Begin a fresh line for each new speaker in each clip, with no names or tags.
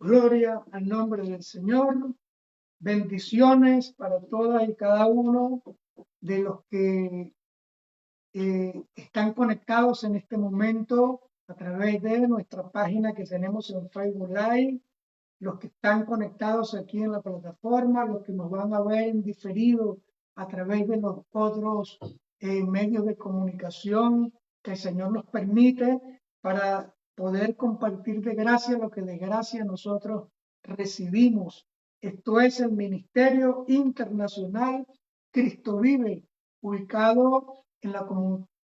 Gloria al nombre del Señor. Bendiciones para todas y cada uno de los que están conectados en este momento a través de nuestra página que tenemos en Facebook Live, los que están conectados aquí en la plataforma, los que nos van a ver en diferido a través de los otros medios de comunicación que el Señor nos permite para poder compartir de gracia lo que de gracia nosotros recibimos. Esto es el Ministerio Internacional Cristo Vive, ubicado en la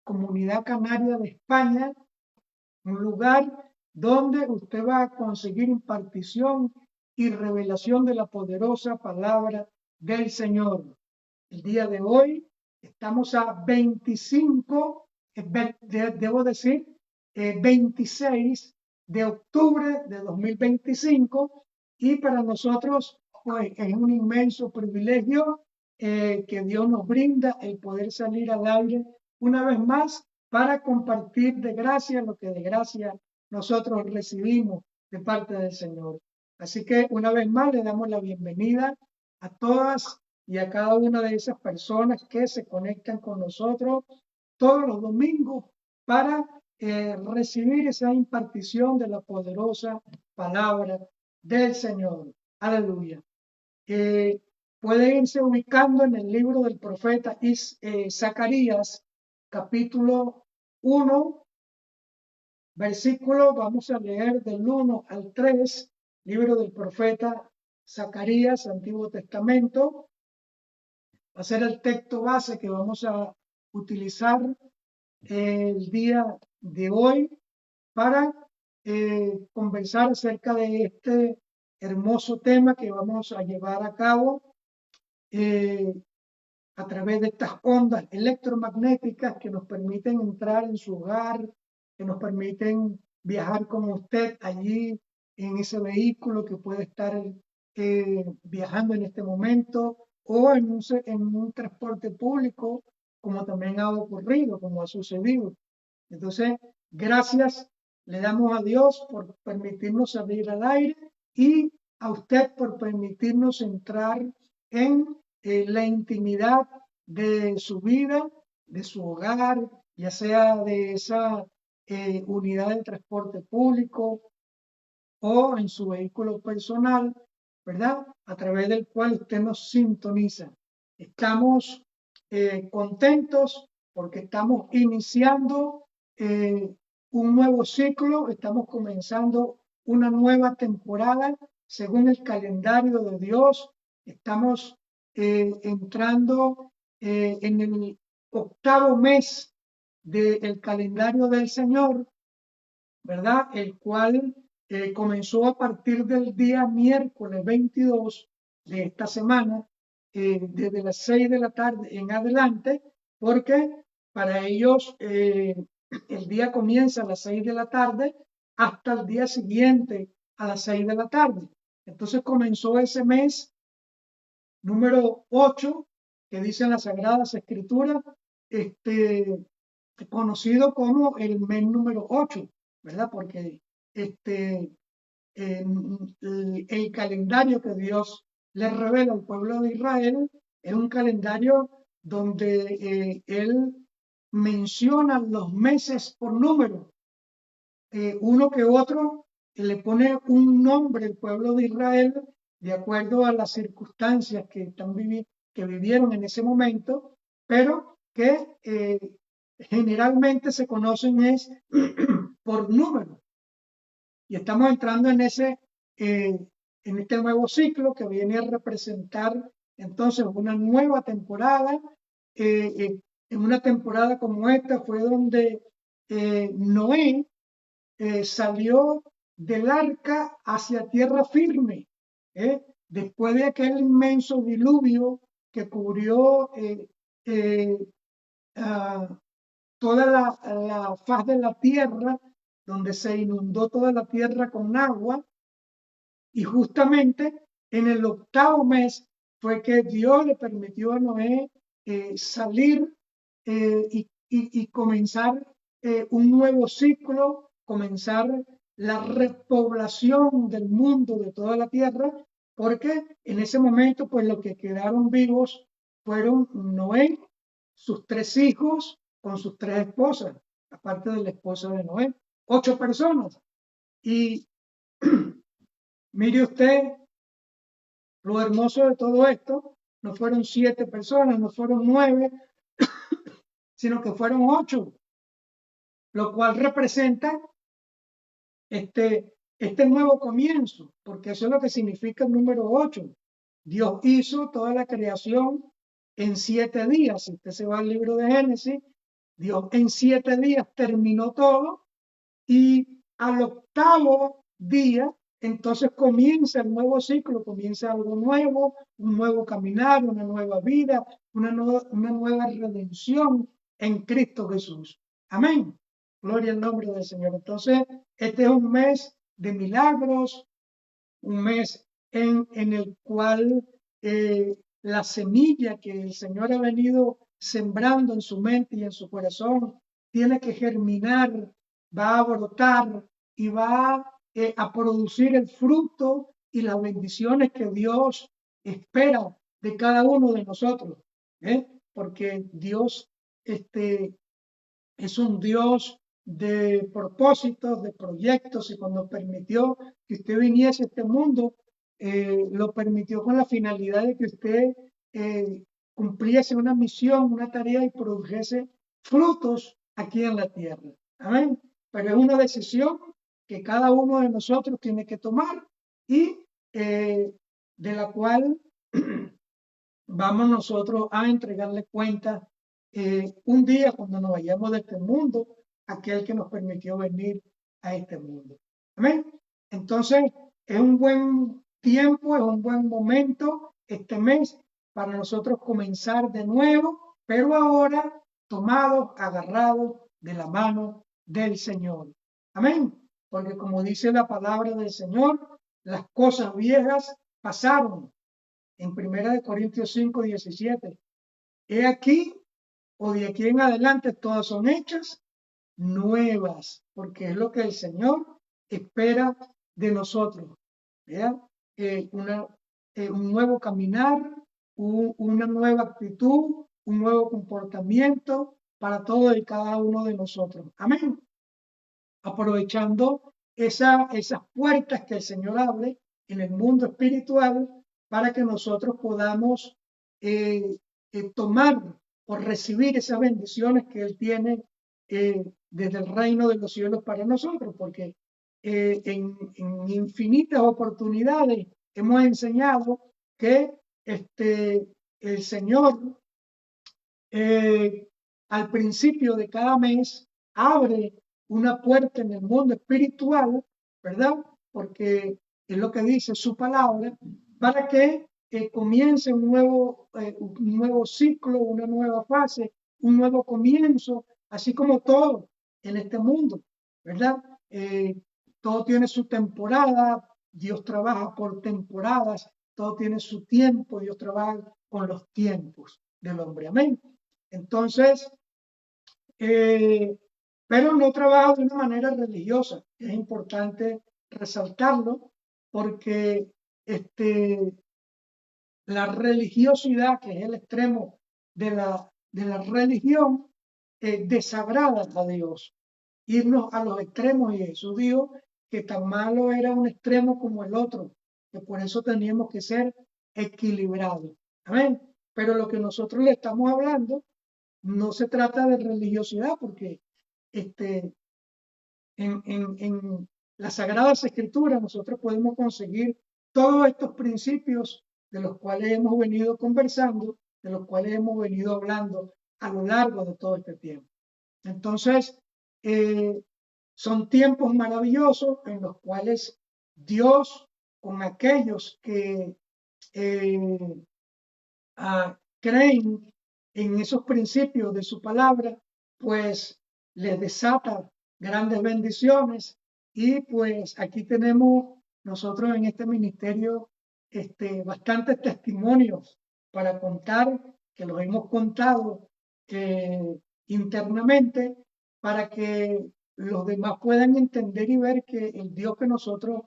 Comunidad Canaria de España, un lugar donde usted va a conseguir impartición y revelación de la poderosa palabra del Señor. El día de hoy estamos a 25, debo decir, 26 de octubre de 2025, y para nosotros pues, es un inmenso privilegio que Dios nos brinda el poder salir al aire una vez más para compartir de gracia lo que de gracia nosotros recibimos de parte del Señor. Así que una vez más le damos la bienvenida a todas y a cada una de esas personas que se conectan con nosotros todos los domingos para recibir esa impartición de la poderosa palabra del Señor. Aleluya. Puede irse ubicando en el libro del profeta Zacarías, capítulo 1, versículo, vamos a leer del 1 al 3, libro del profeta Zacarías, Antiguo Testamento. Va a ser el texto base que vamos a utilizar el día de hoy para conversar acerca de este hermoso tema que vamos a llevar a cabo a través de estas ondas electromagnéticas que nos permiten entrar en su hogar, que nos permiten viajar con usted allí en ese vehículo que puede estar viajando en este momento, o en un transporte público, como también ha ocurrido, como ha sucedido. Entonces, gracias le damos a Dios por permitirnos salir al aire y a usted por permitirnos entrar en la intimidad de su vida, de su hogar, ya sea de esa unidad de transporte público o en su vehículo personal, ¿verdad? A través del cual usted nos sintoniza. Estamos contentos porque estamos iniciando un nuevo ciclo, estamos comenzando una nueva temporada según el calendario de Dios. Estamos entrando en el octavo mes del calendario del Señor, ¿verdad? El cual comenzó a partir del día miércoles 22 de esta semana, desde las 6 de la tarde en adelante, porque para ellos el día comienza a las 6 de la tarde hasta el día siguiente a las 6 de la tarde. Entonces comenzó ese mes número 8, que dicen las Sagradas Escrituras, conocido como el mes número 8, ¿verdad? Porque el calendario que Dios le revela al pueblo de Israel es un calendario donde Él menciona los meses por número. Uno que otro le pone un nombre al pueblo de Israel de acuerdo a las circunstancias que vivieron en ese momento, pero que generalmente se conocen es por número. Y estamos entrando en este nuevo ciclo que viene a representar entonces una nueva temporada. En una temporada como esta fue donde Noé salió del arca hacia tierra firme, después de aquel inmenso diluvio que cubrió toda la faz de la tierra, donde se inundó toda la tierra con agua, y justamente en el octavo mes fue que Dios le permitió a Noé salir y comenzar un nuevo ciclo, comenzar la repoblación del mundo, de toda la tierra, porque en ese momento, pues los que quedaron vivos fueron Noé, sus 3 hijos, con sus 3 esposas, aparte de la esposa de Noé, 8 personas. Y mire usted lo hermoso de todo esto, no fueron 7 personas, no fueron 9, sino que fueron 8, lo cual representa este nuevo comienzo, porque eso es lo que significa el número 8. Dios hizo toda la creación en 7 días. Si usted se va al libro de Génesis, Dios en 7 días terminó todo y al octavo día, entonces comienza el nuevo ciclo, comienza algo nuevo, un nuevo caminar, una nueva vida, una nueva redención en Cristo Jesús. Amén. Gloria al nombre del Señor. Entonces, este es un mes de milagros, un mes en el cual la semilla que el Señor ha venido sembrando en su mente y en su corazón tiene que germinar, va a brotar y va a producir el fruto y las bendiciones que Dios espera de cada uno de nosotros, porque Dios es un Dios de propósitos, de proyectos, y cuando permitió que usted viniese a este mundo, lo permitió con la finalidad de que usted cumpliese una misión, una tarea y produjese frutos aquí en la tierra. Amén. Pero es una decisión que cada uno de nosotros tiene que tomar y de la cual vamos nosotros a entregarle cuenta un día cuando nos vayamos de este mundo, aquel que nos permitió venir a este mundo. Amén. Entonces, es un buen tiempo, es un buen momento este mes para nosotros comenzar de nuevo, pero ahora tomados, agarrados de la mano del Señor. Amén. Porque como dice la palabra del Señor, las cosas viejas pasaron en 1 Corintios 5:17. He aquí, o de aquí en adelante, todas son hechas nuevas, porque es lo que el Señor espera de nosotros. ¿Verdad? Un nuevo caminar, una nueva actitud, un nuevo comportamiento para todo y cada uno de nosotros. Amén. Aprovechando esas puertas que el Señor abre en el mundo espiritual para que nosotros podamos tomar o recibir esas bendiciones que Él tiene desde el reino de los cielos para nosotros, porque en infinitas oportunidades hemos enseñado que el Señor al principio de cada mes abre una puerta en el mundo espiritual, ¿verdad? Porque es lo que dice su palabra, para que comience un nuevo ciclo, una nueva fase, un nuevo comienzo, así como todo en este mundo, ¿verdad? Todo tiene su temporada, Dios trabaja por temporadas, todo tiene su tiempo, Dios trabaja con los tiempos del hombre. Amén. Entonces, pero no trabaja de una manera religiosa. Es importante resaltarlo porque la religiosidad, que es el extremo de la religión, desagrada a Dios. Irnos a los extremos, y Jesús dijo que tan malo era un extremo como el otro, que por eso teníamos que ser equilibrados. Amén. Pero lo que nosotros le estamos hablando no se trata de religiosidad, porque en las Sagradas Escrituras nosotros podemos conseguir todos estos principios de los cuales hemos venido conversando, de los cuales hemos venido hablando a lo largo de todo este tiempo. Entonces, son tiempos maravillosos en los cuales Dios, con aquellos que creen en esos principios de su palabra, pues les desata grandes bendiciones. Y pues aquí tenemos nosotros en este ministerio bastantes testimonios para contar, que los hemos contado internamente, para que los demás puedan entender y ver que el Dios que nosotros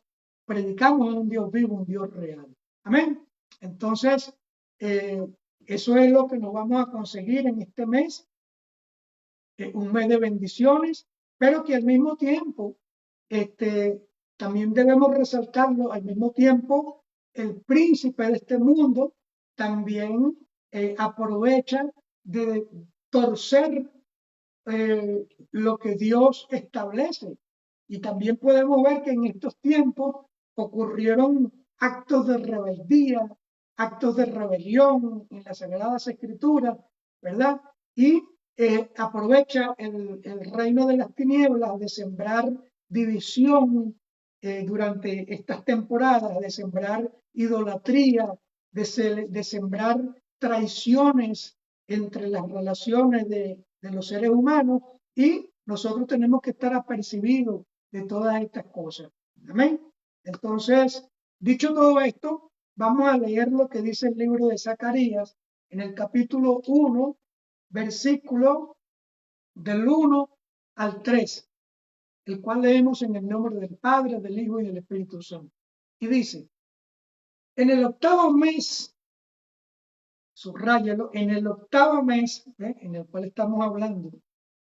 predicamos es un Dios vivo, un Dios real. Amén. Entonces, eso es lo que nos vamos a conseguir en este mes, un mes de bendiciones, pero que al mismo tiempo, también debemos resaltarlo, al mismo tiempo, el príncipe de este mundo también aprovecha de torcer lo que Dios establece. Y también podemos ver que en estos tiempos ocurrieron actos de rebeldía, actos de rebelión en las Sagradas Escrituras, ¿verdad? Y aprovecha el reino de las tinieblas de sembrar división durante estas temporadas, de sembrar idolatría, de sembrar traiciones entre las relaciones de los seres humanos, y nosotros tenemos que estar apercibidos de todas estas cosas. Amén. Entonces, dicho todo esto, vamos a leer lo que dice el libro de Zacarías en el capítulo 1, versículo del 1 al 3, el cual leemos en el nombre del Padre, del Hijo y del Espíritu Santo. Y dice: en el octavo mes, subráyalo, en el octavo mes, en el cual estamos hablando,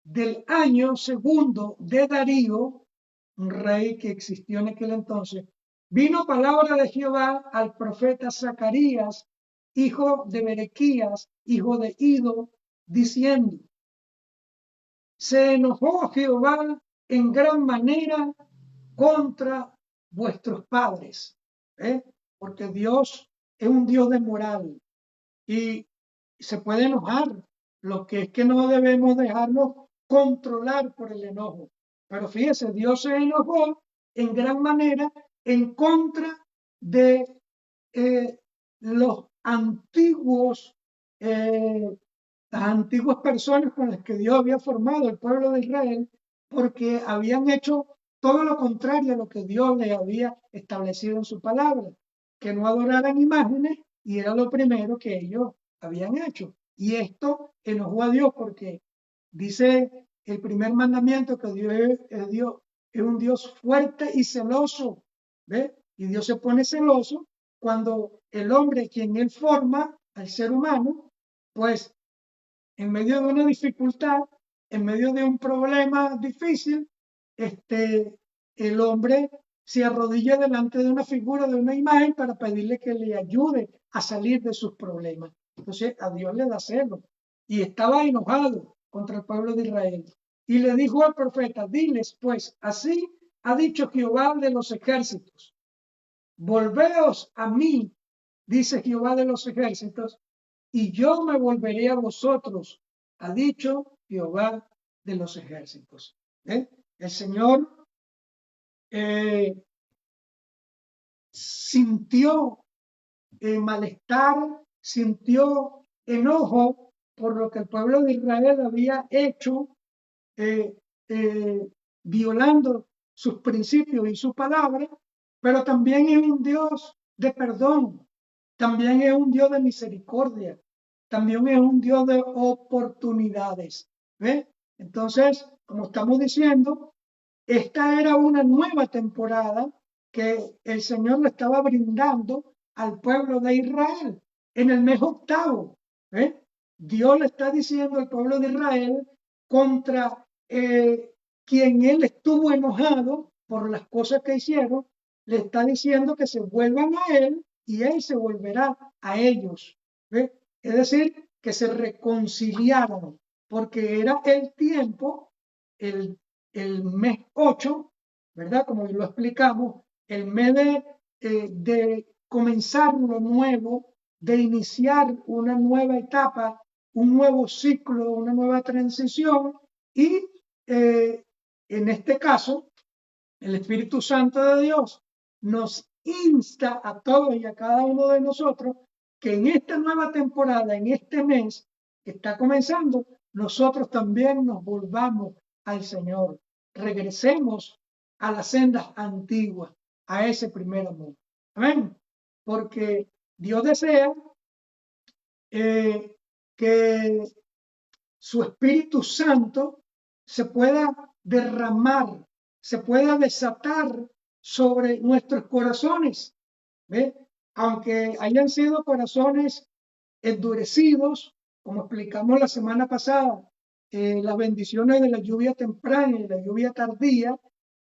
del año segundo de Darío, un rey que existió en aquel entonces, vino palabra de Jehová al profeta Zacarías, hijo de Berequías, hijo de Ido, diciendo: se enojó Jehová en gran manera contra vuestros padres, porque Dios es un Dios de moral y se puede enojar. Lo que es que no debemos dejarnos controlar por el enojo. Pero fíjese, Dios se enojó en gran manera en contra de los antiguos, las antiguas personas con las que Dios había formado el pueblo de Israel, porque habían hecho todo lo contrario a lo que Dios les había establecido en su palabra, que no adoraran imágenes, y era lo primero que ellos habían hecho. Y esto enojó a Dios porque dice el primer mandamiento que Dios es un Dios fuerte y celoso, ¿ve? Y Dios se pone celoso cuando el hombre, quien él forma, al ser humano, pues en medio de una dificultad, en medio de un problema difícil, el hombre se arrodilla delante de una figura, de una imagen, para pedirle que le ayude a salir de sus problemas. Entonces a Dios le da celo y estaba enojado contra el pueblo de Israel. Y le dijo al profeta: diles pues, así ha dicho Jehová de los ejércitos, volveos a mí, dice Jehová de los ejércitos, y yo me volveré a vosotros, ha dicho Jehová de los ejércitos. El Señor sintió malestar, sintió enojo por lo que el pueblo de Israel había hecho, eh, eh, violando sus principios y su palabra, pero también es un Dios de perdón, también es un Dios de misericordia, también es un Dios de oportunidades. ¿Ve? Entonces, como estamos diciendo, esta era una nueva temporada que el Señor le estaba brindando al pueblo de Israel en el mes octavo. Dios le está diciendo al pueblo de Israel contra quien él estuvo enojado por las cosas que hicieron, le está diciendo que se vuelvan a él y él se volverá a ellos. ¿Ve? Es decir, que se reconciliaron, porque era el tiempo, el mes 8, ¿verdad? Como lo explicamos, el mes de comenzar lo nuevo, de iniciar una nueva etapa, un nuevo ciclo, una nueva transición, y en este caso, el Espíritu Santo de Dios nos insta a todos y a cada uno de nosotros que en esta nueva temporada, en este mes que está comenzando, nosotros también nos volvamos al Señor, regresemos a las sendas antiguas, a ese primer amor. Amén. Porque Dios desea que su Espíritu Santo se pueda derramar, se pueda desatar sobre nuestros corazones. ¿Ve? Aunque hayan sido corazones endurecidos, como explicamos la semana pasada, las bendiciones de la lluvia temprana y la lluvia tardía,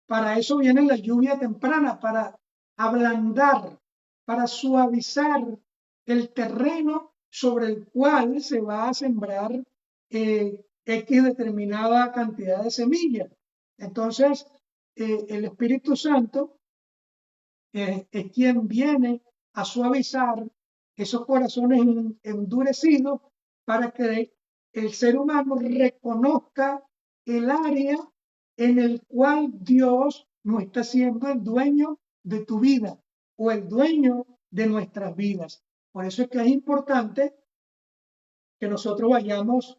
para eso viene la lluvia temprana, para ablandar, para suavizar el terreno sobre el cual se va a sembrar X determinada cantidad de semillas. Entonces, el Espíritu Santo es quien viene a suavizar esos corazones endurecidos para que el ser humano reconozca el área en el cual Dios no está siendo el dueño de tu vida o el dueño de nuestras vidas. Por eso es que es importante que nosotros vayamos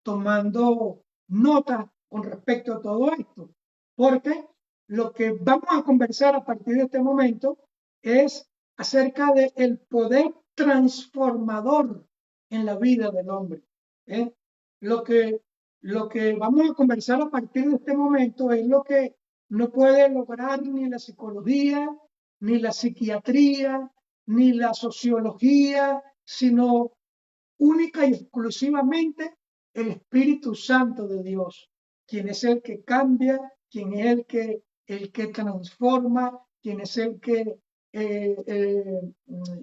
tomando nota con respecto a todo esto, porque lo que vamos a conversar a partir de este momento es acerca del poder transformador en la vida del hombre. ¿eh? Lo que, lo que vamos a conversar a partir de este momento es lo que no puede lograr ni la psicología, ni la psiquiatría, ni la sociología, sino única y exclusivamente el Espíritu Santo de Dios, quien es el que cambia, quien es el que transforma, quien es el que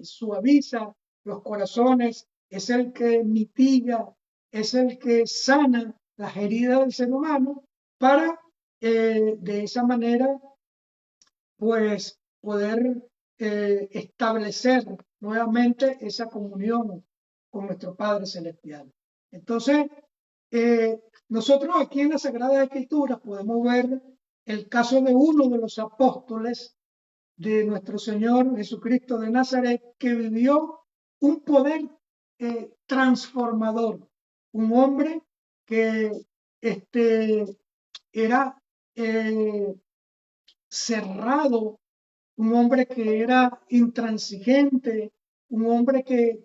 suaviza los corazones, es el que mitiga, es el que sana las heridas del ser humano para de esa manera pues poder establecer nuevamente esa comunión con nuestro Padre Celestial. Entonces, nosotros aquí en la Sagrada Escritura podemos ver el caso de uno de los apóstoles de nuestro Señor Jesucristo de Nazaret, que vivió un poder transformador, un hombre que era cerrado, un hombre que era intransigente, un hombre que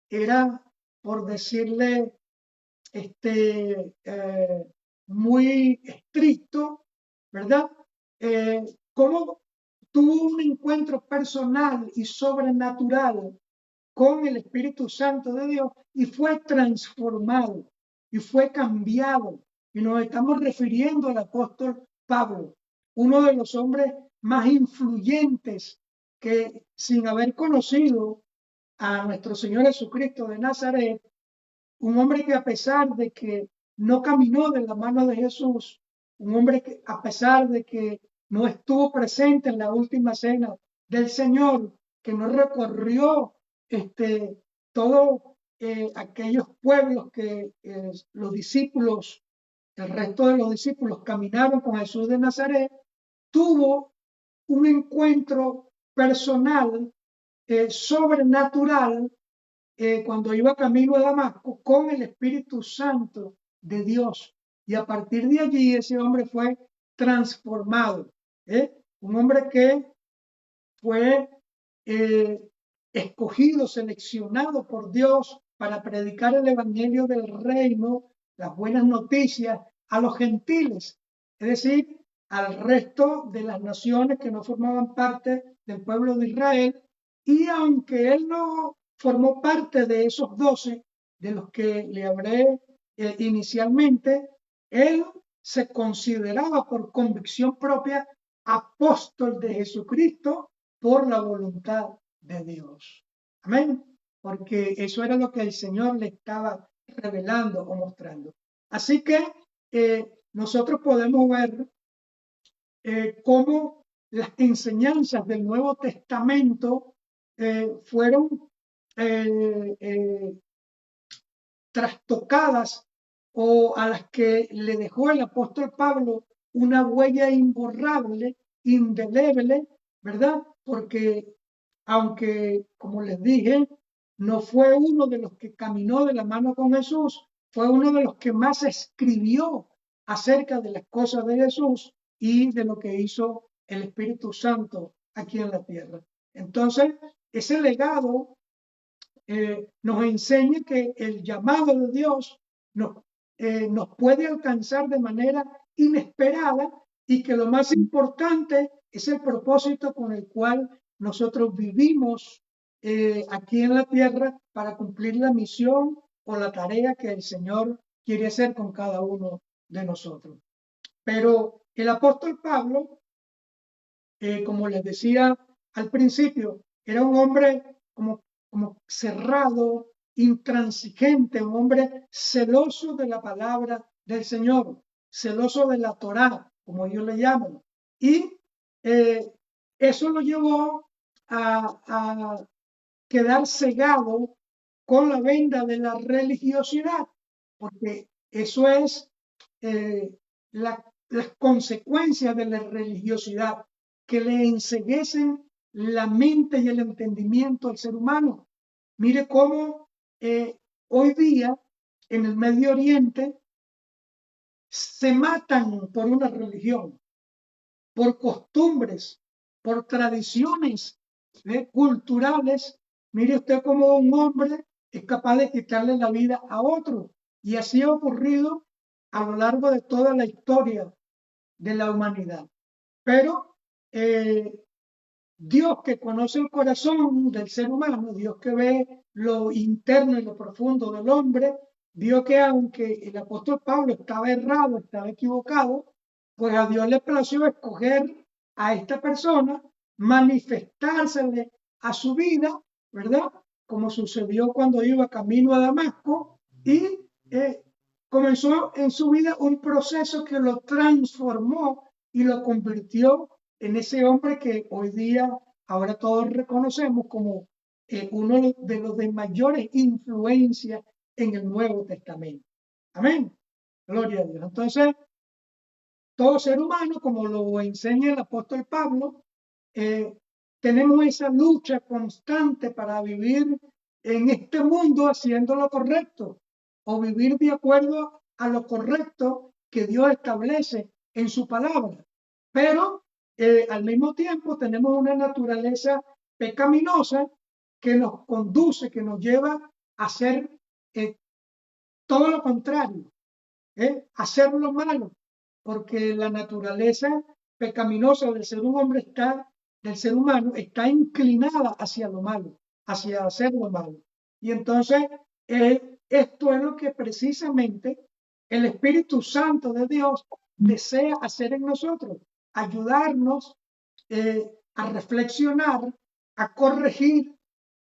era, por decirle, muy estricto, ¿verdad? Cómo tuvo un encuentro personal y sobrenatural con el Espíritu Santo de Dios y fue transformado y fue cambiado. Y nos estamos refiriendo al apóstol Pablo, uno de los hombres más influyentes que, sin haber conocido a nuestro Señor Jesucristo de Nazaret, un hombre que, a pesar de que no caminó de la mano de Jesús, un hombre que, a pesar de que no estuvo presente en la última cena del Señor, que no recorrió todos aquellos pueblos que los discípulos, el resto de los discípulos caminaron con Jesús de Nazaret, tuvo un encuentro personal, sobrenatural, cuando iba camino a Damasco con el Espíritu Santo de Dios. Y a partir de allí ese hombre fue transformado. Un hombre que fue escogido, seleccionado por Dios para predicar el Evangelio del Reino, las buenas noticias a los gentiles, es decir, al resto de las naciones que no formaban parte del pueblo de Israel. Y aunque él no formó parte de esos 12 de los que le hablé inicialmente, él se consideraba por convicción propia apóstol de Jesucristo por la voluntad de Dios. Amén. Porque eso era lo que el Señor le estaba revelando o mostrando. Así que nosotros podemos ver cómo las enseñanzas del Nuevo Testamento fueron trastocadas o a las que le dejó el apóstol Pablo una huella imborrable, indeleble, ¿verdad? Porque aunque, como les dije, no fue uno de los que caminó de la mano con Jesús, fue uno de los que más escribió acerca de las cosas de Jesús y de lo que hizo el Espíritu Santo aquí en la tierra. Entonces, ese legado nos enseña que el llamado de Dios nos nos puede alcanzar de manera inesperada y que lo más importante es el propósito con el cual nosotros vivimos aquí en la tierra para cumplir la misión o la tarea que el Señor quiere hacer con cada uno de nosotros. Pero el apóstol Pablo, como les decía al principio, era un hombre como cerrado, intransigente, un hombre celoso de la palabra del Señor, celoso de la Torá, como ellos le llaman. Y eso lo llevó a quedar cegado con la venda de la religiosidad, porque eso es las consecuencias de la religiosidad, que le enceguecen la mente y el entendimiento al ser humano. Mire cómo hoy día en el Medio Oriente se matan por una religión, por costumbres, por tradiciones culturales. Mire usted cómo un hombre es capaz de quitarle la vida a otro. Y así ha ocurrido a lo largo de toda la historia de la humanidad. Pero Dios, que conoce el corazón del ser humano, Dios que ve lo interno y lo profundo del hombre, vio que aunque el apóstol Pablo estaba errado, estaba equivocado, pues a Dios le plació escoger a esta persona, manifestársele a su vida, ¿verdad? Como sucedió cuando iba camino a Damasco, y comenzó en su vida un proceso que lo transformó y lo convirtió en ese hombre que hoy día, ahora todos reconocemos como uno de los de mayores influencias en el Nuevo Testamento. Amén. Gloria a Dios. Entonces, todo ser humano, como lo enseña el apóstol Pablo, tenemos esa lucha constante para vivir en este mundo haciendo lo correcto o vivir de acuerdo a lo correcto que Dios establece en su palabra. Pero al mismo tiempo tenemos una naturaleza pecaminosa que nos conduce, que nos lleva a hacer todo lo contrario, hacer lo malo, porque la naturaleza pecaminosa del ser humano está inclinada hacia lo malo, hacia hacer lo malo. Y entonces esto es lo que precisamente el Espíritu Santo de Dios desea hacer en nosotros, ayudarnos a reflexionar, a corregir,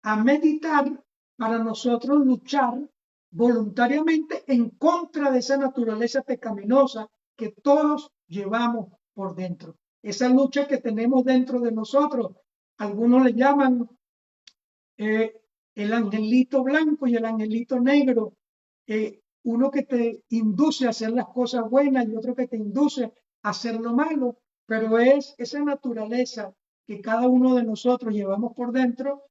a meditar para nosotros luchar voluntariamente en contra de esa naturaleza pecaminosa que todos llevamos por dentro. Esa lucha que tenemos dentro de nosotros, algunos le llaman el angelito blanco y el angelito negro, uno que te induce a hacer las cosas buenas y otro que te induce a hacer lo malo, pero es esa naturaleza que cada uno de nosotros llevamos por dentro,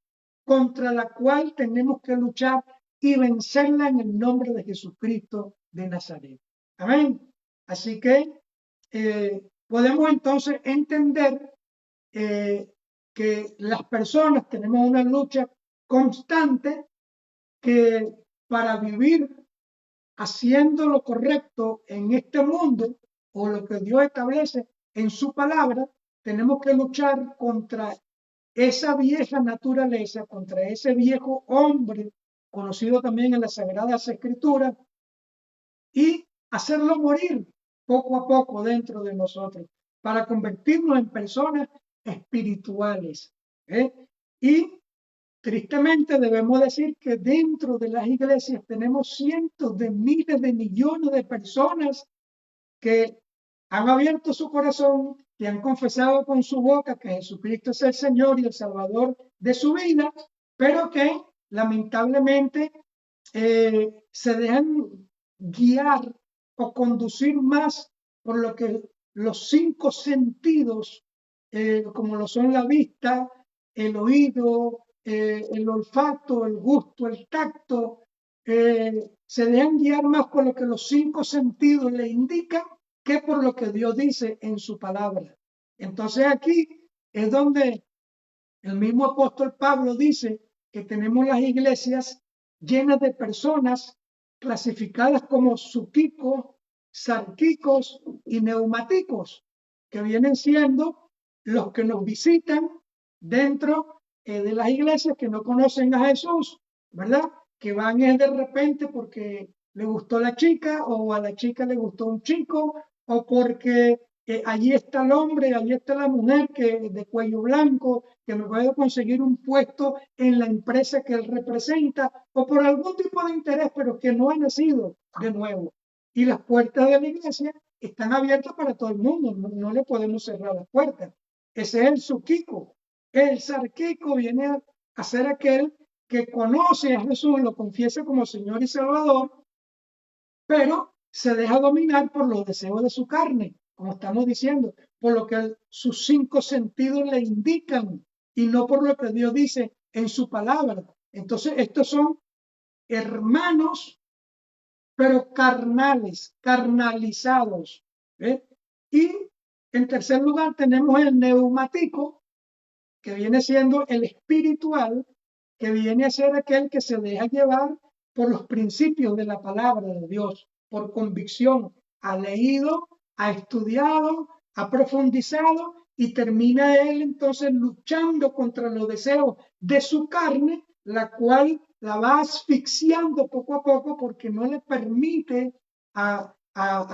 contra la cual tenemos que luchar y vencerla en el nombre de Jesucristo de Nazaret. Amén. Así que podemos entonces entender que las personas tenemos una lucha constante, que para vivir haciendo lo correcto en este mundo o lo que Dios establece en su palabra, tenemos que luchar contra esa vieja naturaleza, contra ese viejo hombre, conocido también en las Sagradas Escrituras, y hacerlo morir poco a poco dentro de nosotros, para convertirnos en personas espirituales. Y tristemente debemos decir que dentro de las iglesias tenemos cientos de miles de millones de personas que han abierto su corazón y han confesado con su boca que Jesucristo es el Señor y el Salvador de su vida, pero que lamentablemente se dejan guiar o conducir más por lo que los 5 sentidos, como lo son la vista, el oído, el olfato, el gusto, el tacto, se dejan guiar más por lo que los 5 sentidos le indican que por lo que Dios dice en su palabra. Entonces aquí es donde el mismo apóstol Pablo dice que tenemos las iglesias llenas de personas clasificadas como suquicos, sarquicos y neumáticos, que vienen siendo los que nos visitan dentro de las iglesias que no conocen a Jesús, ¿verdad? Que van de repente porque le gustó la chica o a la chica le gustó un chico o porque allí está el hombre, allí está la mujer que de cuello blanco, que me puede conseguir un puesto en la empresa que él representa o por algún tipo de interés, pero que no ha nacido de nuevo. Y las puertas de la iglesia están abiertas para todo el mundo, no le podemos cerrar las puertas. Ese es el suquico. El sarquico viene a ser aquel que conoce a Jesús, lo confiesa como Señor y Salvador, pero se deja dominar por los deseos de su carne, como estamos diciendo, por lo que sus cinco sentidos le indican y no por lo que Dios dice en su palabra. Entonces, estos son hermanos, pero carnales, carnalizados. ¿eh? Y en tercer lugar tenemos el neumático, que viene siendo el espiritual, que viene a ser aquel que se deja llevar por los principios de la palabra de Dios, por convicción. Ha leído, ha estudiado, ha profundizado y termina él entonces luchando contra los deseos de su carne, la cual la va asfixiando poco a poco porque no le permite a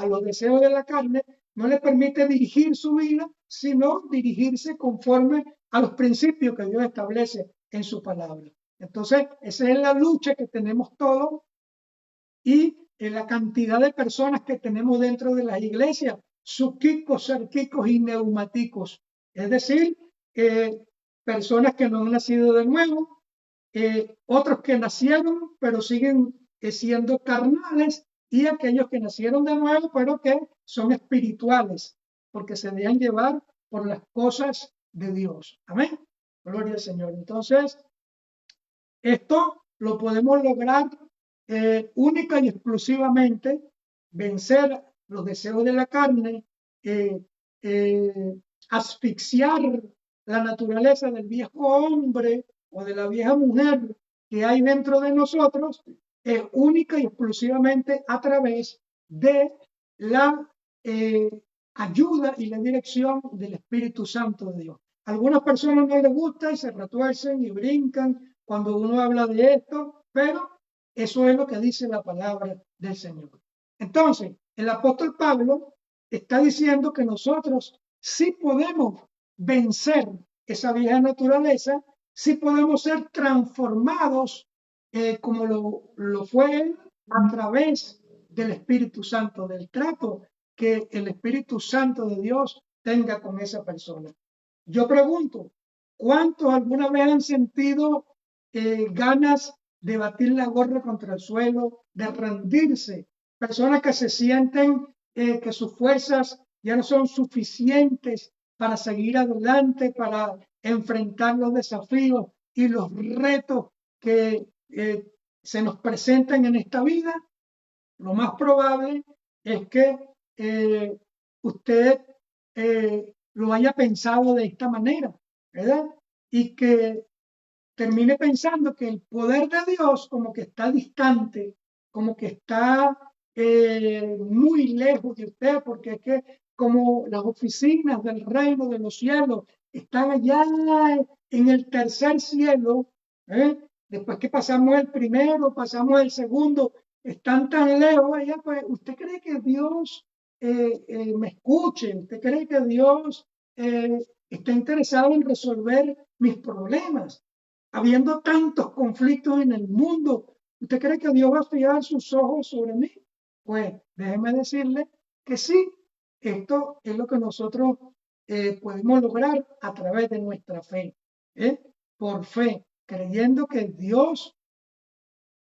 los deseos de la carne, no le permite dirigir su vida, sino dirigirse conforme a los principios que Dios establece en su palabra. Entonces, esa es la lucha que tenemos todos y la cantidad de personas que tenemos dentro de las iglesias, suquicos, sarquicos y neumáticos. Es decir, personas que no han nacido de nuevo, otros que nacieron pero siguen siendo carnales y aquellos que nacieron de nuevo pero que son espirituales porque se dejan llevar por las cosas de Dios. Amén. Gloria al Señor. Entonces, esto lo podemos lograr única y exclusivamente vencer los deseos de la carne, eh, eh, asfixiar la naturaleza del viejo hombre o de la vieja mujer que hay dentro de nosotros, única y exclusivamente a través de la ayuda y la dirección del Espíritu Santo de Dios. A algunas personas no les gusta y se retuercen y brincan cuando uno habla de esto, pero eso es lo que dice la palabra del Señor. Entonces, el apóstol Pablo está diciendo que nosotros sí podemos vencer esa vieja naturaleza, sí podemos ser transformados como lo fue él a través del Espíritu Santo, del trato que el Espíritu Santo de Dios tenga con esa persona. Yo pregunto, ¿cuántos alguna vez han sentido ganas de batir la gorra contra el suelo, de rendirse? Personas que se sienten que sus fuerzas ya no son suficientes para seguir adelante, para enfrentar los desafíos y los retos que se nos presentan en esta vida. Lo más probable es que usted lo haya pensado de esta manera, ¿verdad? Y que termine pensando que el poder de Dios como que está distante, como que está muy lejos de usted, porque es que como las oficinas del reino de los cielos están allá en el tercer cielo, ¿eh? Después que pasamos el primero, pasamos el segundo, están tan lejos allá, pues usted cree que Dios me escuche, usted cree que Dios está interesado en resolver mis problemas habiendo tantos conflictos en el mundo, ¿usted cree que Dios va a fijar sus ojos sobre mí? Pues déjeme decirle que sí, esto es lo que nosotros podemos lograr a través de nuestra fe, ¿eh? Por fe, creyendo que Dios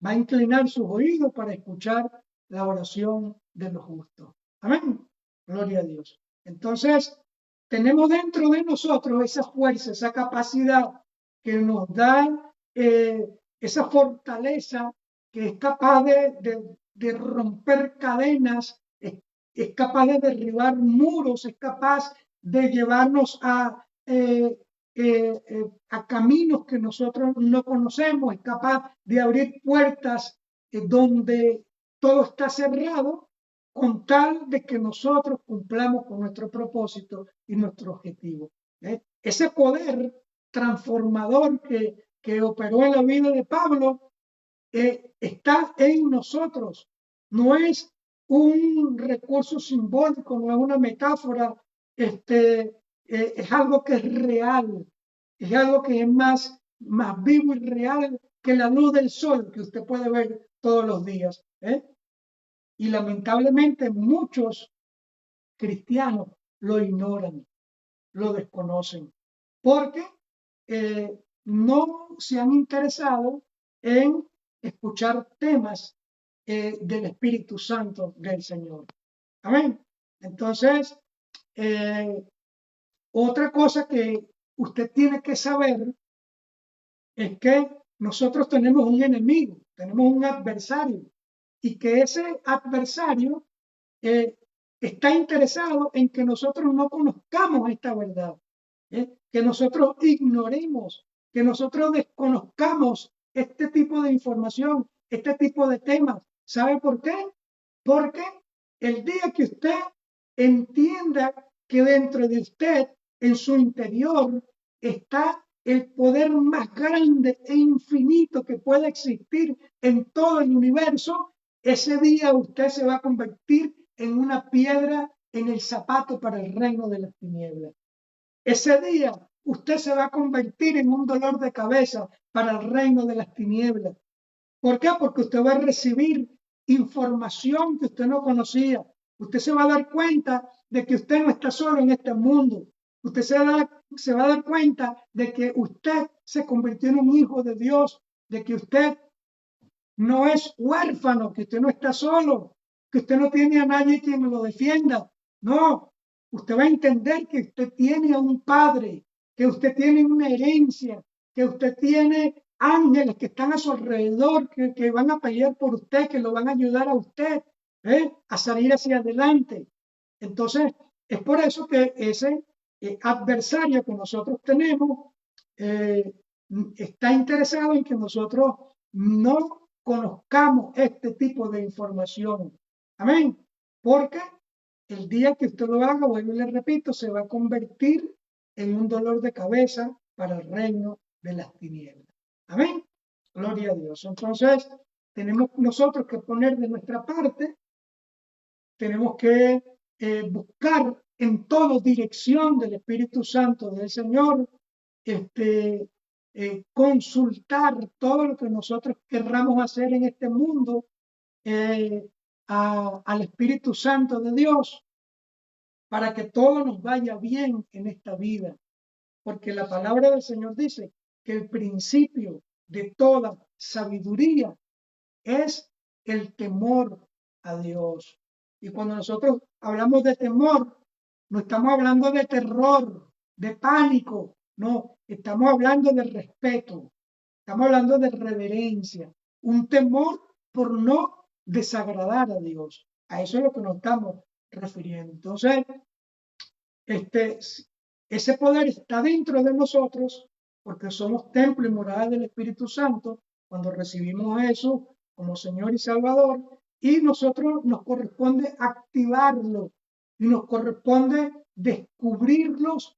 va a inclinar sus oídos para escuchar la oración de los justos. Amén. Gloria a Dios. Entonces, tenemos dentro de nosotros esa fuerza, esa capacidad que nos da esa fortaleza que es capaz de romper cadenas, es capaz de derribar muros, es capaz de llevarnos a caminos que nosotros no conocemos, es capaz de abrir puertas donde todo está cerrado con tal de que nosotros cumplamos con nuestro propósito y nuestro objetivo. Ese poder transformador que operó en la vida de Pablo está en nosotros. No es un recurso simbólico, no es una metáfora, es algo que es real, es algo que es más vivo y real que la luz del sol que usted puede ver todos los días. Y lamentablemente muchos cristianos lo ignoran, lo desconocen, porque no se han interesado en escuchar temas del Espíritu Santo del Señor. Amén. Entonces, otra cosa que usted tiene que saber es que nosotros tenemos un enemigo, tenemos un adversario, y que ese adversario está interesado en que nosotros no conozcamos esta verdad, que nosotros ignoremos, que nosotros desconozcamos este tipo de información, este tipo de temas. ¿Sabe por qué? Porque el día que usted entienda que dentro de usted, en su interior, está el poder más grande e infinito que puede existir en todo el universo, ese día usted se va a convertir en una piedra en el zapato para el reino de las tinieblas. Ese día usted se va a convertir en un dolor de cabeza para el reino de las tinieblas. ¿Por qué? Porque usted va a recibir información que usted no conocía. Usted se va a dar cuenta de que usted no está solo en este mundo. Usted se va a dar cuenta de que usted se convirtió en un hijo de Dios, de que usted no es huérfano, que usted no está solo, que usted no tiene a nadie quien lo defienda. No, usted va a entender que usted tiene a un padre, que usted tiene una herencia, que usted tiene ángeles que están a su alrededor, que van a pelear por usted, que lo van a ayudar a usted a salir hacia adelante. Entonces, es por eso que ese adversario que nosotros tenemos está interesado en que nosotros no conozcamos este tipo de información. Amén. Porque el día que usted lo haga, vuelvo y le repito, se va a convertir en un dolor de cabeza para el reino de las tinieblas. Amén. Gloria a Dios. Entonces, tenemos nosotros que poner de nuestra parte, tenemos que buscar en todo dirección del Espíritu Santo del Señor, consultar todo lo que nosotros querramos hacer en este mundo al Espíritu Santo de Dios para que todo nos vaya bien en esta vida. Porque la palabra del Señor dice que el principio de toda sabiduría es el temor a Dios. Y cuando nosotros hablamos de temor, no estamos hablando de terror, de pánico, no, estamos hablando de respeto, estamos hablando de reverencia, un temor por no desagradar a Dios. A eso es lo que nos estamos refiriendo. Entonces, ese poder está dentro de nosotros porque somos templo y morada del Espíritu Santo cuando recibimos a Jesús como Señor y Salvador, y nosotros nos corresponde activarlo y nos corresponde descubrirlos,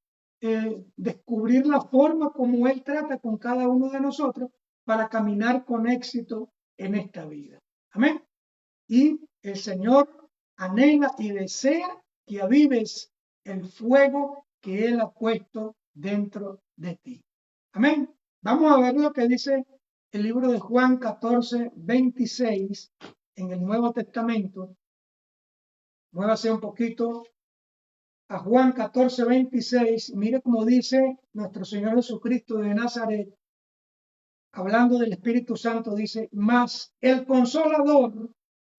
descubrir la forma como Él trata con cada uno de nosotros para caminar con éxito en esta vida. Amén. Y el Señor anhela y desea que avives el fuego que Él ha puesto dentro de ti. Amén. Vamos a ver lo que dice el libro de Juan 14, 26 en el Nuevo Testamento. Muévase un poquito a Juan 14, 26. Mire cómo dice nuestro Señor Jesucristo de Nazaret, hablando del Espíritu Santo, dice, mas el Consolador,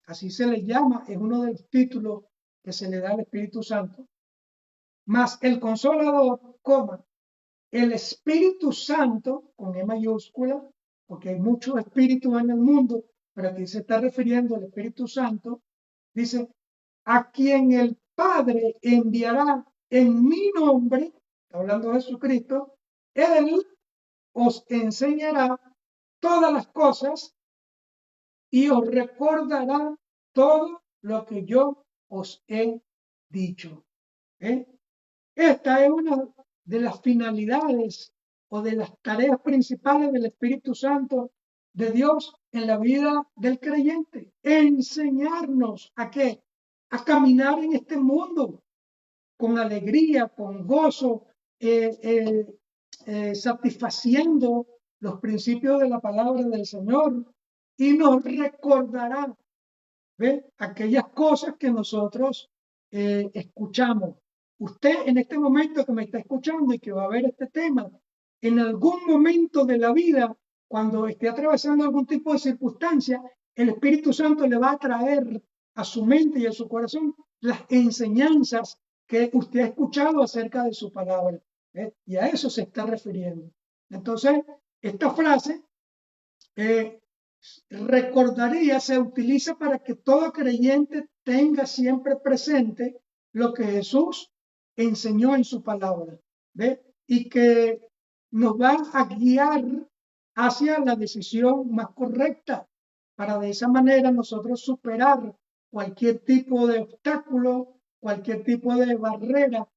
así se le llama, es uno de los títulos que se le da al Espíritu Santo, mas el Consolador, el Espíritu Santo, con E mayúscula, porque hay muchos espíritus en el mundo, pero aquí se está refiriendo al Espíritu Santo, dice, a quien el Padre enviará en mi nombre, hablando de Jesucristo, Él os enseñará todas las cosas y os recordará todo lo que yo os he dicho. ¿Eh? Esta es una de las finalidades o de las tareas principales del Espíritu Santo de Dios en la vida del creyente. Enseñarnos a qué, a caminar en este mundo con alegría, con gozo, satisfaciendo los principios de la palabra del Señor, y nos recordará, ¿ve?, aquellas cosas que nosotros escuchamos. Usted en este momento que me está escuchando y que va a ver este tema, en algún momento de la vida, cuando esté atravesando algún tipo de circunstancia, el Espíritu Santo le va a traer a su mente y a su corazón las enseñanzas que usted ha escuchado acerca de su palabra. Y a eso se está refiriendo. Entonces, esta frase recordaría se utiliza para que todo creyente tenga siempre presente lo que Jesús enseñó en su palabra, ¿ve? Y que nos va a guiar hacia la decisión más correcta para de esa manera nosotros superar cualquier tipo de obstáculo, cualquier tipo de barrera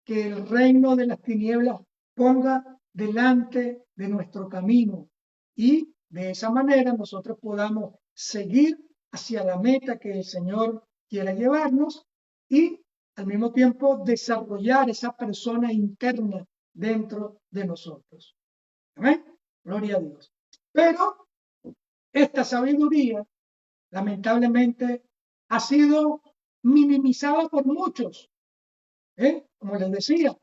que el reino de las tinieblas ponga delante de nuestro camino, y de esa manera nosotros podamos seguir hacia la meta que el Señor quiera llevarnos y al mismo tiempo desarrollar esa persona interna dentro de nosotros. ¿Amén? Gloria a Dios. Pero esta sabiduría, lamentablemente, ha sido minimizada por muchos, como les decía,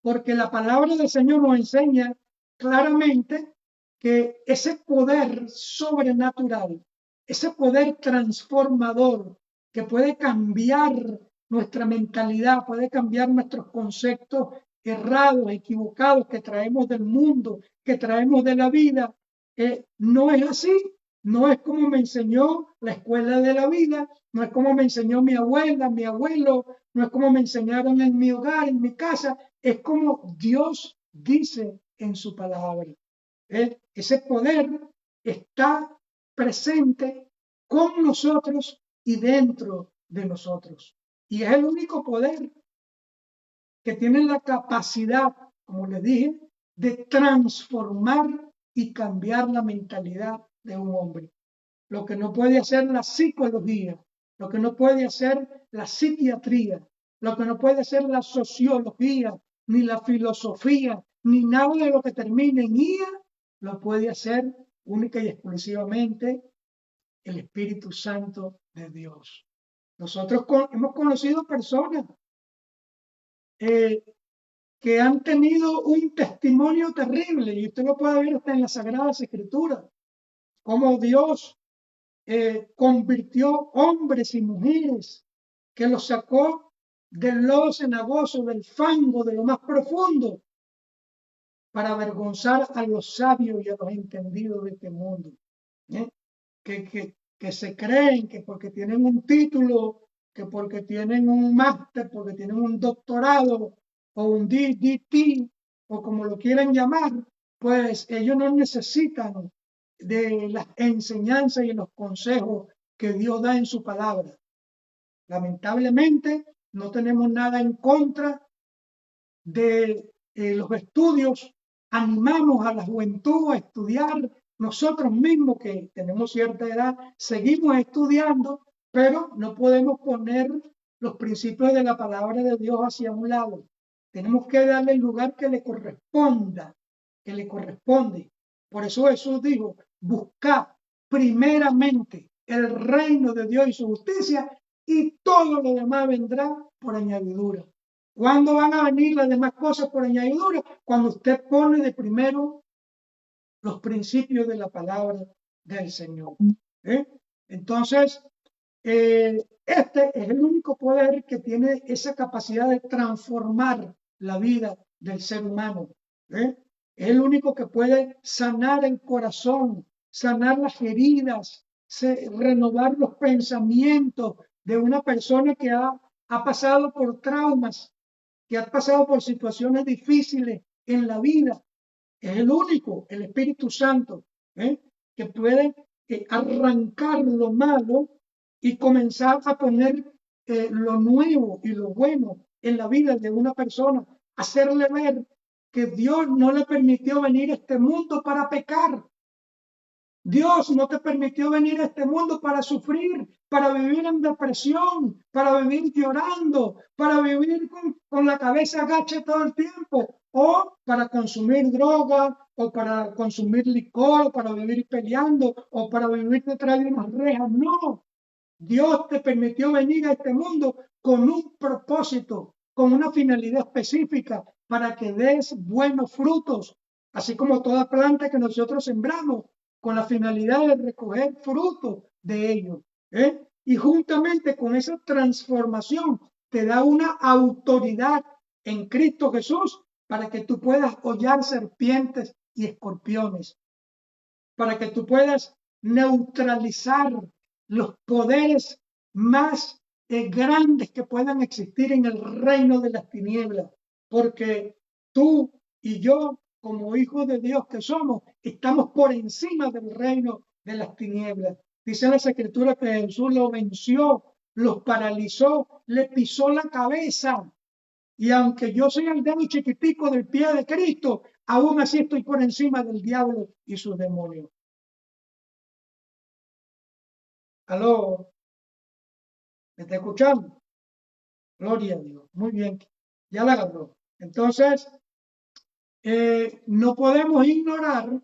porque la palabra del Señor nos enseña claramente que ese poder sobrenatural, ese poder transformador que puede cambiar nuestra mentalidad, puede cambiar nuestros conceptos errados, equivocados que traemos del mundo, que traemos de la vida, no es así. No es como me enseñó la escuela de la vida, no es como me enseñó mi abuela, mi abuelo, no es como me enseñaron en mi hogar, en mi casa, es como Dios dice en su palabra. Ese poder está presente con nosotros y dentro de nosotros. Y es el único poder que tiene la capacidad, como les dije, de transformar y cambiar la mentalidad de un hombre. Lo que no puede hacer la psicología, lo que no puede hacer la psiquiatría, lo que no puede hacer la sociología, ni la filosofía, ni nada de lo que termine en IA, lo puede hacer única y exclusivamente el Espíritu Santo de Dios. Nosotros hemos conocido personas que han tenido un testimonio terrible, y usted lo puede ver hasta en las Sagradas Escrituras, cómo Dios convirtió hombres y mujeres, que los sacó del lodo cenagoso, del fango, de lo más profundo, para avergonzar a los sabios y a los entendidos de este mundo, que se creen que porque tienen un título, que porque tienen un máster, porque tienen un doctorado o un DDT, o como lo quieran llamar, pues ellos no necesitan de las enseñanzas y los consejos que Dios da en su palabra. Lamentablemente, no tenemos nada en contra de los estudios. Animamos a la juventud a estudiar. Nosotros mismos que tenemos cierta edad seguimos estudiando, pero no podemos poner los principios de la palabra de Dios hacia un lado. Tenemos que darle el lugar que le corresponda, que le corresponde. Por eso Jesús dijo: buscad primeramente el reino de Dios y su justicia, y todo lo demás vendrá por añadidura. ¿Cuándo van a venir las demás cosas por añadidura? Cuando usted pone de primero los principios de la palabra del Señor. Entonces, este es el único poder que tiene esa capacidad de transformar la vida del ser humano. Es el único que puede sanar el corazón, sanar las heridas, renovar los pensamientos de una persona que ha pasado por traumas, que ha pasado por situaciones difíciles en la vida. Es el único, el Espíritu Santo, que puede arrancar lo malo y comenzar a poner lo nuevo y lo bueno en la vida de una persona, hacerle ver que Dios no le permitió venir a este mundo para pecar. Dios no te permitió venir a este mundo para sufrir, para vivir en depresión, para vivir llorando, para vivir con la cabeza agacha todo el tiempo, o para consumir droga, o para consumir licor, o para vivir peleando, o para vivir detrás de unas rejas. No, Dios te permitió venir a este mundo con un propósito, con una finalidad específica, para que des buenos frutos, así como toda planta que nosotros sembramos, con la finalidad de recoger fruto de ello. Y juntamente con esa transformación te da una autoridad en Cristo Jesús para que tú puedas hollar serpientes y escorpiones, para que tú puedas neutralizar los poderes más grandes que puedan existir en el reino de las tinieblas, porque tú y yo, como hijos de Dios que somos, estamos por encima del reino de las tinieblas. Dice la Escritura que Jesús lo venció, los paralizó, le pisó la cabeza. Y aunque yo soy el dedo chiquitico del pie de Cristo, aún así estoy por encima del diablo y sus demonios. Aló, ¿me está escuchando? Gloria a Dios. Muy bien, ya la agarró. Entonces, no podemos ignorar,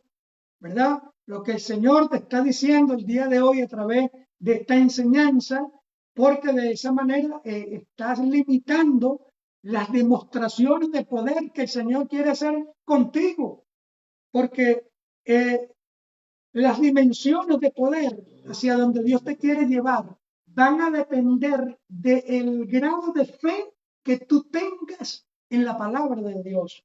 ¿verdad? Lo que el Señor te está diciendo el día de hoy a través de esta enseñanza, porque de esa manera estás limitando las demostraciones de poder que el Señor quiere hacer contigo, porque las dimensiones de poder hacia donde Dios te quiere llevar van a depender del grado de fe que tú tengas en la palabra de Dios.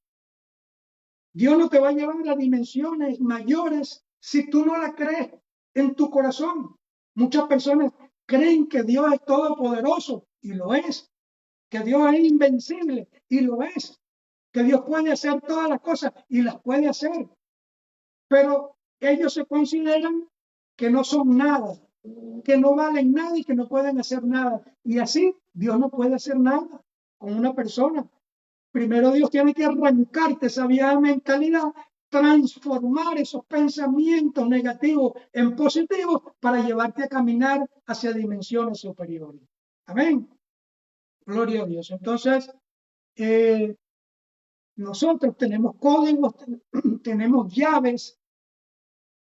Dios no te va a llevar a dimensiones mayores si tú no la crees en tu corazón. Muchas personas creen que Dios es todopoderoso y lo es, que Dios es invencible y lo es, que Dios puede hacer todas las cosas y las puede hacer, pero ellos se consideran que no son nada, que no valen nada y que no pueden hacer nada. Y así Dios no puede hacer nada con una persona. Primero Dios tiene que arrancarte esa vieja mentalidad, transformar esos pensamientos negativos en positivos para llevarte a caminar hacia dimensiones superiores. Amén. Gloria a Dios. Entonces, nosotros tenemos códigos, tenemos llaves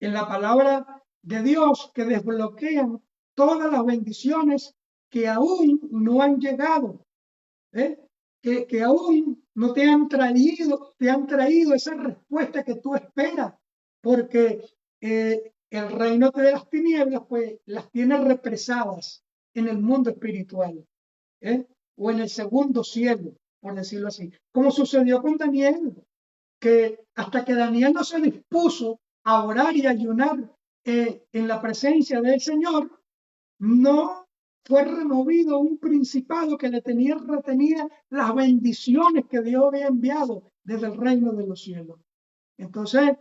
en la palabra de Dios que desbloquean todas las bendiciones que aún no han llegado, que aún no te han traído esa respuesta que tú esperas, porque el reino de las tinieblas pues las tiene represadas en el mundo espiritual, o en el segundo cielo, por decirlo así, como sucedió con Daniel, que hasta que Daniel no se dispuso a orar y ayunar en la presencia del Señor, no fue removido un principado que le tenía retenida las bendiciones que Dios había enviado desde el reino de los cielos. Entonces,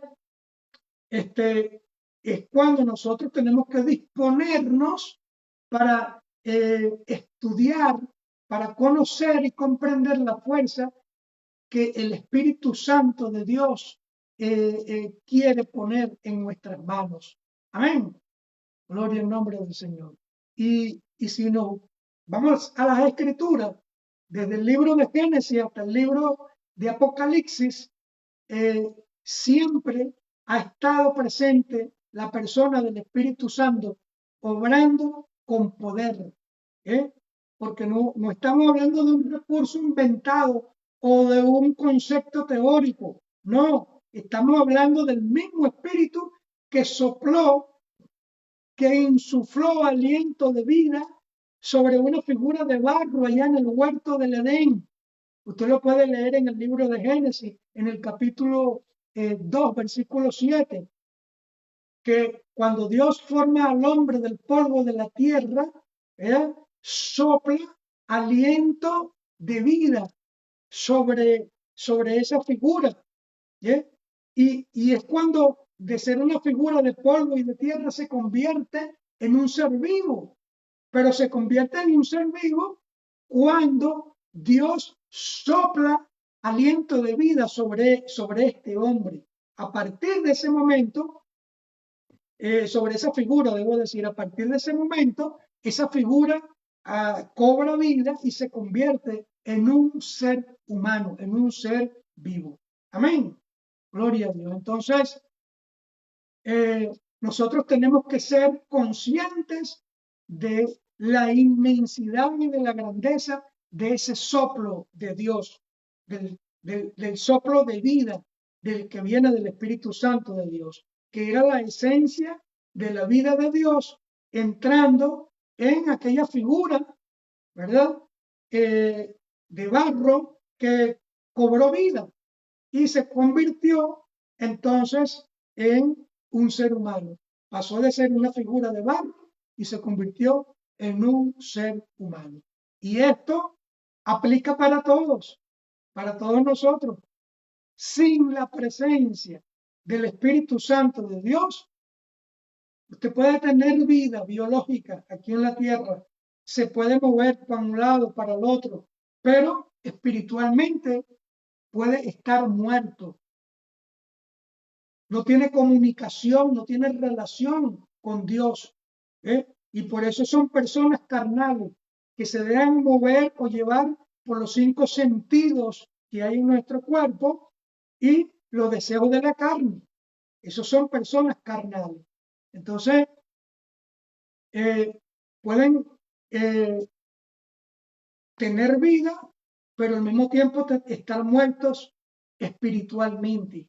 es cuando nosotros tenemos que disponernos para estudiar, para conocer y comprender la fuerza que el Espíritu Santo de Dios quiere poner en nuestras manos. Amén. Gloria al nombre del Señor. Y si no, vamos a las Escrituras, desde el libro de Génesis hasta el libro de Apocalipsis, siempre ha estado presente la persona del Espíritu Santo obrando con poder, porque no estamos hablando de un recurso inventado o de un concepto teórico, no, estamos hablando del mismo Espíritu que sopló, que insufló aliento de vida sobre una figura de barro allá en el huerto del Edén. Usted lo puede leer en el libro de Génesis, en el capítulo 2, versículo 7, que cuando Dios forma al hombre del polvo de la tierra, sopla aliento de vida sobre esa figura. Y es cuando de ser una figura de polvo y de tierra se convierte en un ser vivo, pero se convierte en un ser vivo cuando Dios sopla aliento de vida sobre este hombre. A partir de ese momento, sobre esa figura, debo decir, a partir de ese momento, esa figura cobra vida y se convierte en un ser humano, en un ser vivo. Amén. Gloria a Dios. Entonces, nosotros tenemos que ser conscientes de la inmensidad y de la grandeza de ese soplo de Dios, del soplo de vida del que viene del Espíritu Santo de Dios, que era la esencia de la vida de Dios entrando en aquella figura, ¿verdad? De barro que cobró vida y se convirtió entonces en un ser humano. Pasó de ser una figura de barro y se convirtió en un ser humano. Y esto aplica para todos nosotros. Sin la presencia del Espíritu Santo de Dios, usted puede tener vida biológica aquí en la tierra, se puede mover para un lado, para el otro, pero espiritualmente puede estar muerto. No tiene comunicación, no tiene relación con Dios. Y por eso son personas carnales que se dejan mover o llevar por los 5 sentidos que hay en nuestro cuerpo y los deseos de la carne. Esos son personas carnales. Entonces, pueden tener vida, pero al mismo tiempo estar muertos espiritualmente.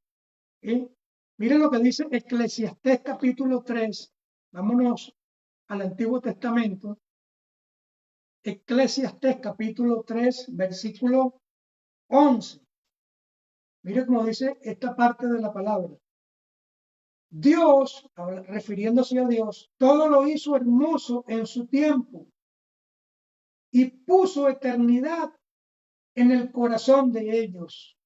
Miren lo que dice Eclesiastés capítulo 3. Vámonos al Antiguo Testamento. Eclesiastés capítulo 3, versículo 11. Mire cómo dice esta parte de la palabra. Dios, refiriéndose a Dios, todo lo hizo hermoso en su tiempo y puso eternidad en el corazón de ellos,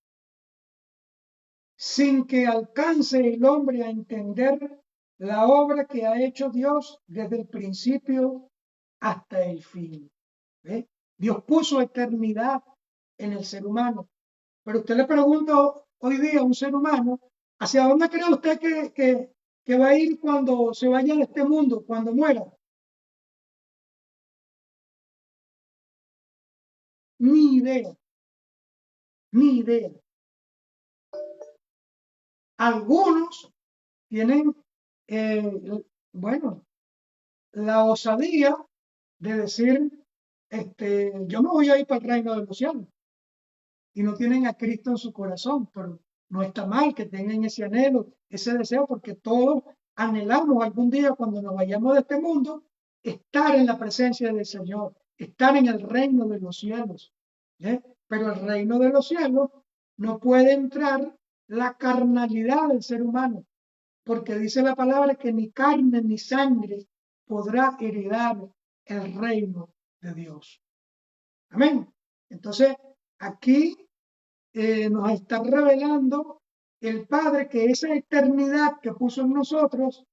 sin que alcance el hombre a entender la obra que ha hecho Dios desde el principio hasta el fin. Dios puso eternidad en el ser humano. Pero usted le pregunta hoy día a un ser humano, ¿hacia dónde cree usted que va a ir cuando se vaya de este mundo, cuando muera? Ni idea, ni idea. Algunos tienen, bueno, la osadía de decir, yo me voy a ir para el reino de los cielos. Y no tienen a Cristo en su corazón, pero no está mal que tengan ese anhelo, ese deseo, porque todos anhelamos algún día cuando nos vayamos de este mundo, estar en la presencia del Señor, estar en el reino de los cielos. Pero el reino de los cielos no puede entrar la carnalidad del ser humano, porque dice la palabra que ni carne ni sangre podrá heredar el reino de Dios. Amén. Entonces, aquí nos está revelando el Padre que esa eternidad que puso en nosotros,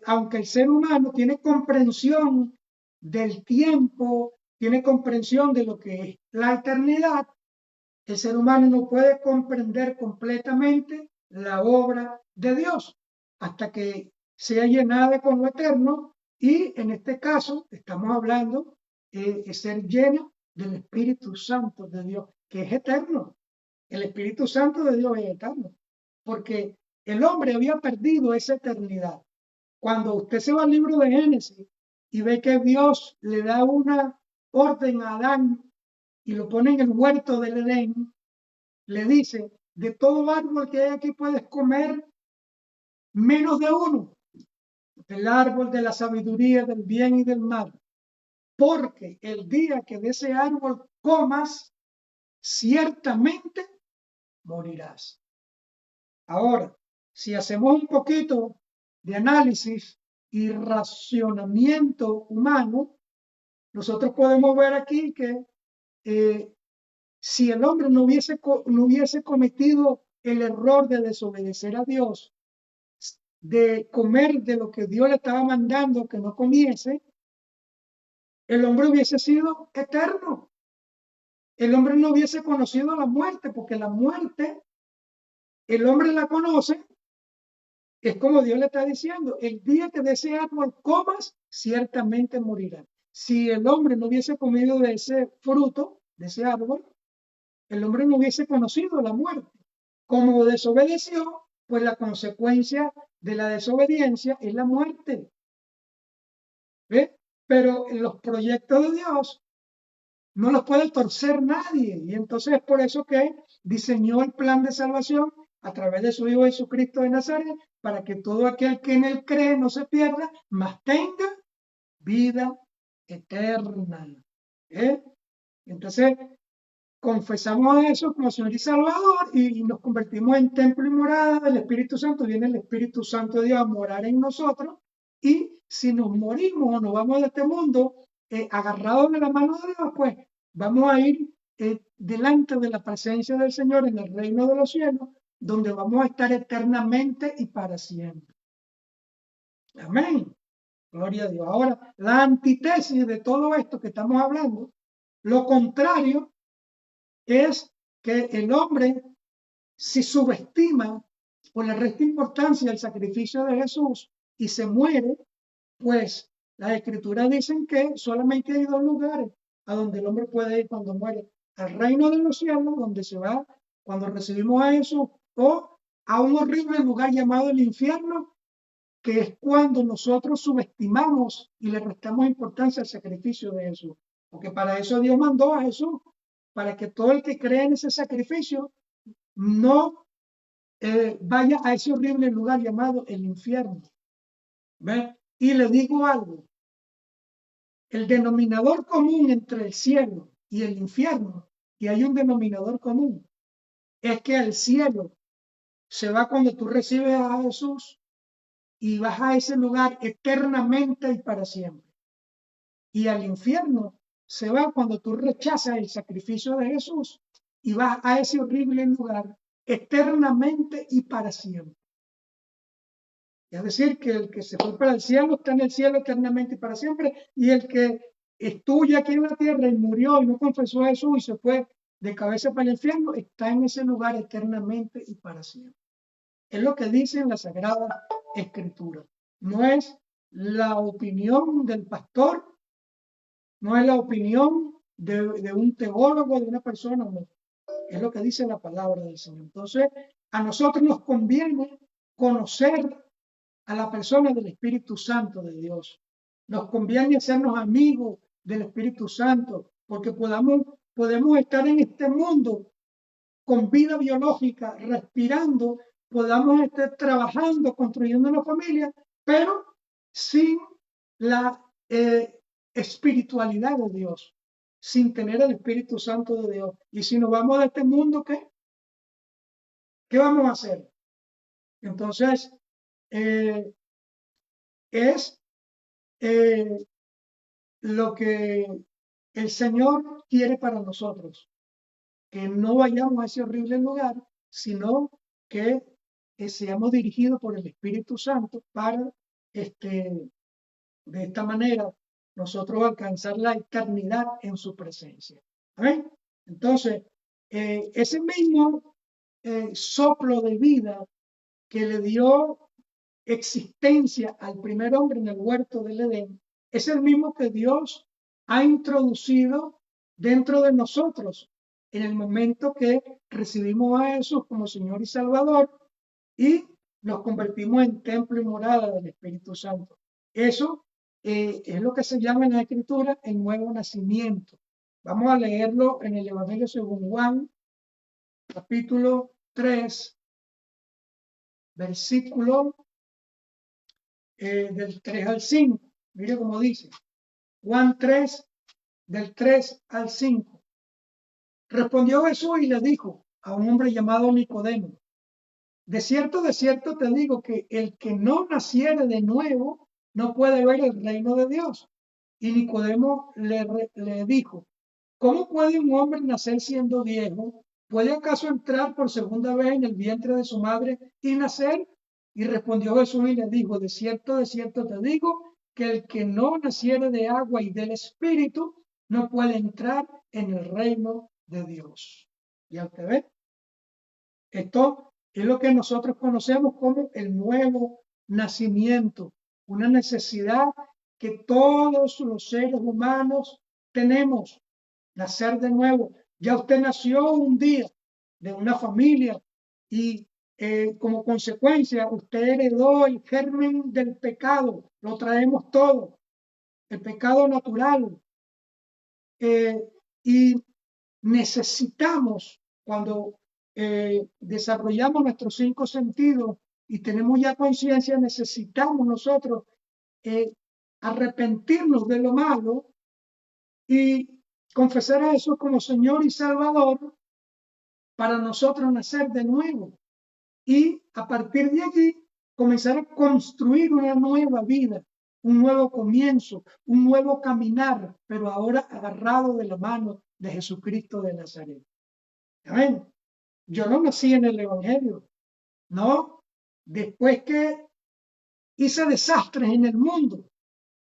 aunque el ser humano tiene comprensión del tiempo, tiene comprensión de lo que es la eternidad, el ser humano no puede comprender completamente la obra de Dios hasta que sea llenada con lo eterno, y en este caso estamos hablando de ser lleno del Espíritu Santo de Dios, que es eterno. El Espíritu Santo de Dios es eterno, porque el hombre había perdido esa eternidad. Cuando usted se va al libro de Génesis y ve que Dios le da una orden a Adán y lo pone en el huerto del Edén, le dice, de todo árbol que hay aquí puedes comer menos de uno, del árbol de la sabiduría, del bien y del mal, porque el día que de ese árbol comas, ciertamente morirás. Ahora, si hacemos un poquito de análisis y racionamiento humano, nosotros podemos ver aquí que si el hombre no hubiese cometido el error de desobedecer a Dios, de comer de lo que Dios le estaba mandando que no comiese, el hombre hubiese sido eterno. El hombre no hubiese conocido la muerte, porque la muerte, el hombre la conoce, es como Dios le está diciendo, el día que de ese árbol comas, ciertamente morirás. Si el hombre no hubiese comido de ese fruto, de ese árbol, el hombre no hubiese conocido la muerte. Como desobedeció, pues la consecuencia de la desobediencia es la muerte. ¿Ve? Pero en los proyectos de Dios no los puede torcer nadie. Y entonces es por eso que diseñó el plan de salvación a través de su Hijo Jesucristo de Nazaret, para que todo aquel que en él cree no se pierda, mas tenga vida eterna. ¿Eh? Entonces, confesamos eso como Señor y Salvador y nos convertimos en templo y morada del Espíritu Santo. Viene el Espíritu Santo de Dios a morar en nosotros, y si nos morimos o nos vamos de este mundo agarrados de la mano de Dios, pues vamos a ir delante de la presencia del Señor en el reino de los cielos, donde vamos a estar eternamente y para siempre. Amén. Gloria a Dios. Ahora, la antítesis de todo esto que estamos hablando, lo contrario, es que el hombre, si subestima o le resta importancia al sacrificio de Jesús y se muere, pues las escrituras dicen que solamente hay dos lugares a donde el hombre puede ir cuando muere: al reino de los cielos, donde se va cuando recibimos a Jesús, o a un horrible lugar llamado el infierno, que es cuando nosotros subestimamos y le restamos importancia al sacrificio de Jesús. Porque para eso Dios mandó a Jesús, para que todo el que cree en ese sacrificio no vaya a ese horrible lugar llamado el infierno. ¿Ve? Y le digo algo, el denominador común entre el cielo y el infierno, y hay un denominador común, es que al cielo se va cuando tú recibes a Jesús y vas a ese lugar eternamente y para siempre. Y al infierno se va cuando tú rechazas el sacrificio de Jesús y vas a ese horrible lugar eternamente y para siempre. Es decir, que el que se fue para el cielo está en el cielo eternamente y para siempre, y el que estuvo ya aquí en la tierra y murió y no confesó a Jesús y se fue de cabeza para el infierno, está en ese lugar eternamente y para siempre. Es lo que dice en la Sagrada Escritura. No es la opinión del pastor, no es la opinión de un teólogo, de una persona, no. Es lo que dice la palabra del Señor. Entonces, a nosotros nos conviene conocer a la persona del Espíritu Santo de Dios. Nos conviene hacernos amigos del Espíritu Santo, porque podemos estar en este mundo con vida biológica, respirando, podamos estar trabajando, construyendo una familia, pero sin la espiritualidad de Dios, sin tener el Espíritu Santo de Dios. Y si nos vamos de este mundo, ¿qué? ¿Qué vamos a hacer? Entonces, es lo que el Señor quiere para nosotros, que no vayamos a ese horrible lugar, sino que seamos dirigidos por el Espíritu Santo para, de esta manera, nosotros alcanzar la eternidad en su presencia. ¿Amén? Entonces, ese mismo soplo de vida que le dio existencia al primer hombre en el huerto del Edén, es el mismo que Dios ha introducido dentro de nosotros en el momento que recibimos a Jesús como Señor y Salvador y nos convertimos en templo y morada del Espíritu Santo. Eso es lo que se llama en la Escritura el nuevo nacimiento. Vamos a leerlo en el Evangelio según Juan, capítulo 3, versículo del 3 al 5. Mire cómo dice. Juan 3, del 3 al 5. Respondió Jesús y le dijo a un hombre llamado Nicodemo: de cierto te digo que el que no naciere de nuevo no puede ver el reino de Dios. Y Nicodemo le dijo: ¿Cómo puede un hombre nacer siendo viejo? ¿Puede acaso entrar por segunda vez en el vientre de su madre y nacer? Y respondió Jesús y le dijo, de cierto te digo, que el que no naciere de agua y del Espíritu no puede entrar en el reino de Dios. ¿Ya usted ve? Esto es lo que nosotros conocemos como el nuevo nacimiento, una necesidad que todos los seres humanos tenemos, nacer de nuevo. Ya usted nació un día de una familia y como consecuencia usted heredó el germen del pecado, lo traemos todo, el pecado natural. Y necesitamos, cuando desarrollamos nuestros 5 sentidos y tenemos ya conciencia, necesitamos nosotros eh, arrepentirnos de lo malo y confesar a Jesús como Señor y Salvador para nosotros nacer de nuevo. Y a partir de allí comenzar a construir una nueva vida, un nuevo comienzo, un nuevo caminar, pero ahora agarrado de la mano de Jesucristo de Nazaret. Amén. Yo no nací en el Evangelio, no. Después que hice desastres en el mundo,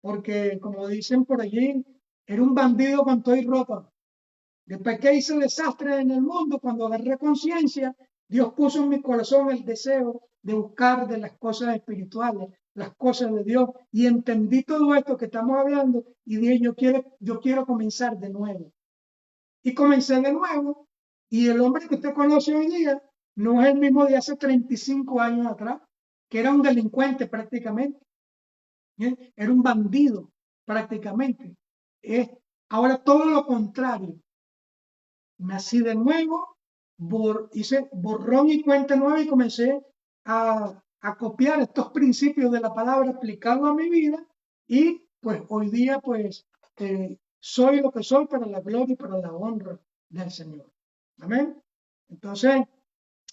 porque como dicen por allí, era un bandido con toda y ropa. Después que hice desastres en el mundo, cuando agarré conciencia, Dios puso en mi corazón el deseo de buscar de las cosas espirituales, las cosas de Dios, y entendí todo esto que estamos hablando y dije, yo quiero comenzar de nuevo. Y comencé de nuevo, y el hombre que usted conoce hoy día no es el mismo de hace 35 años atrás, que era un delincuente prácticamente, ¿eh? Era un bandido prácticamente. Ahora todo lo contrario, nací de nuevo, hice borrón y cuenta nueva y comencé a copiar estos principios de la palabra, aplicarlo a mi vida y pues hoy día pues soy lo que soy para la gloria y para la honra del Señor. Amén. Entonces,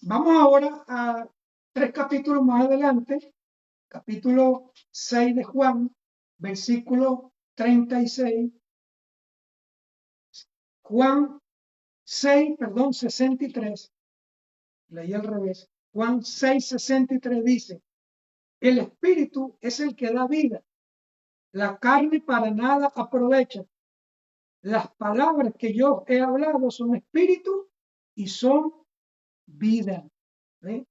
vamos ahora a 3 capítulos más adelante, capítulo 6 de Juan, versículo 36. Juan 63, leí al revés. Juan 6:63 dice, el espíritu es el que da vida, la carne para nada aprovecha. Las palabras que yo he hablado son espíritu y son vida. ¿Ve?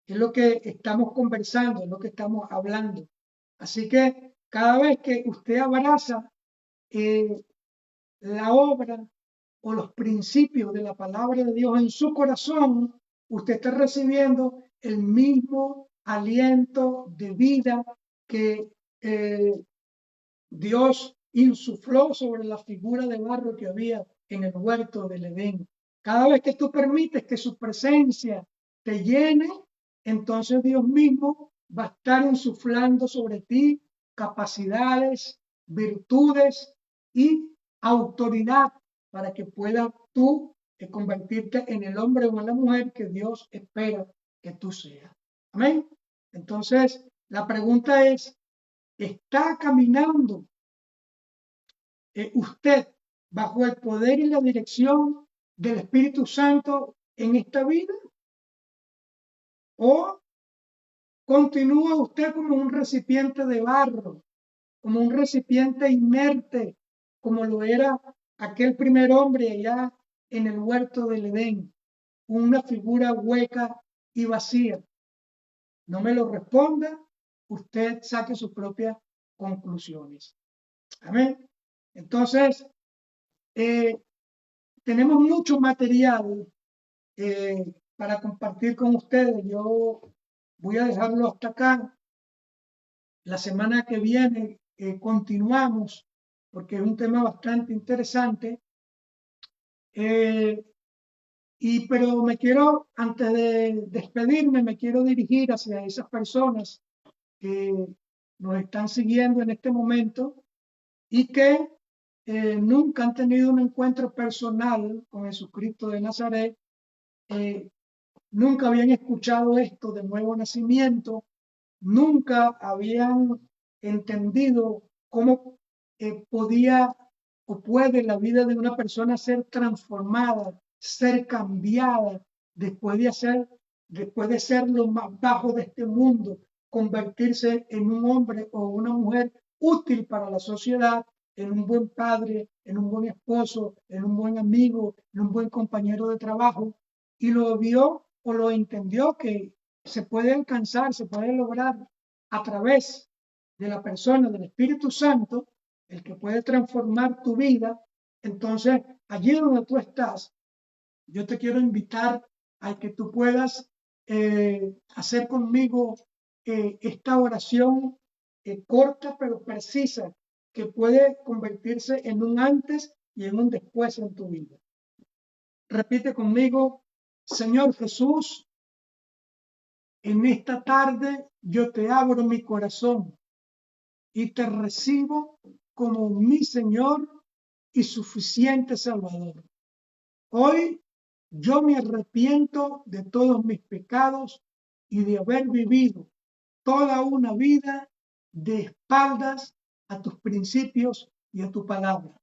Es lo que estamos conversando, es lo que estamos hablando. Así que cada vez que usted abraza la obra o los principios de la palabra de Dios en su corazón, usted está recibiendo el mismo aliento de vida que Dios insufló sobre la figura de barro que había en el huerto del Edén. Cada vez que tú permites que su presencia te llene, entonces Dios mismo va a estar insuflando sobre ti capacidades, virtudes y autoridad para que puedas tú convertirte en el hombre o en la mujer que Dios espera que tú seas. Amén. Entonces, la pregunta es, ¿está caminando usted bajo el poder y la dirección del Espíritu Santo en esta vida? ¿O continúa usted como un recipiente de barro, como un recipiente inerte, como lo era aquel primer hombre allá en el huerto del Edén, una figura hueca y vacía? No me lo responda, usted saque sus propias conclusiones. Amén. Entonces, tenemos mucho material para compartir con ustedes. Yo voy a dejarlo hasta acá. La semana que viene continuamos porque es un tema bastante interesante. Pero me quiero, antes de despedirme, me quiero dirigir hacia esas personas que nos están siguiendo en este momento y que nunca han tenido un encuentro personal con Jesucristo de Nazaret, nunca habían escuchado esto de nuevo nacimiento, nunca habían entendido cómo podía o puede la vida de una persona ser transformada, ser cambiada después de ser lo más bajo de este mundo, convertirse en un hombre o una mujer útil para la sociedad, en un buen padre, en un buen esposo, en un buen amigo, en un buen compañero de trabajo, y lo vio o lo entendió que se puede alcanzar, se puede lograr a través de la persona del Espíritu Santo, el que puede transformar tu vida. Entonces, allí donde tú estás, yo te quiero invitar a que tú puedas hacer conmigo esta oración corta pero precisa, que puede convertirse en un antes y en un después en tu vida. Repite conmigo: Señor Jesús, en esta tarde yo te abro mi corazón y te recibo como mi Señor y suficiente Salvador. Hoy yo me arrepiento de todos mis pecados y de haber vivido toda una vida de espaldas a tus principios y a tu palabra.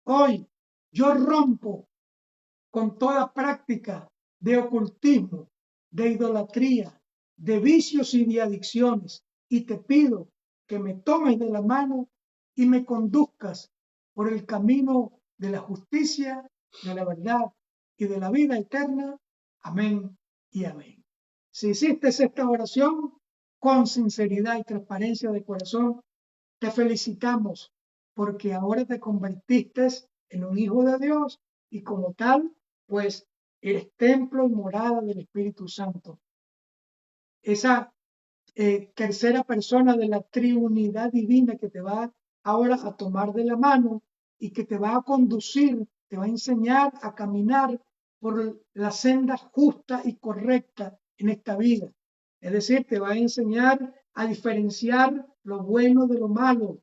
Hoy yo rompo con toda práctica de ocultismo, de idolatría, de vicios y de adicciones, y te pido que me tomes de la mano y me conduzcas por el camino de la justicia, de la verdad y de la vida eterna. Amén y amén. Si hiciste esta oración con sinceridad y transparencia de corazón, te felicitamos porque ahora te convertiste en un hijo de Dios y como tal, pues eres templo y morada del Espíritu Santo. Esa tercera persona de la triunidad divina que te va ahora a tomar de la mano y que te va a conducir, te va a enseñar a caminar por la senda justa y correcta en esta vida. Es decir, te va a enseñar a diferenciar lo bueno de lo malo,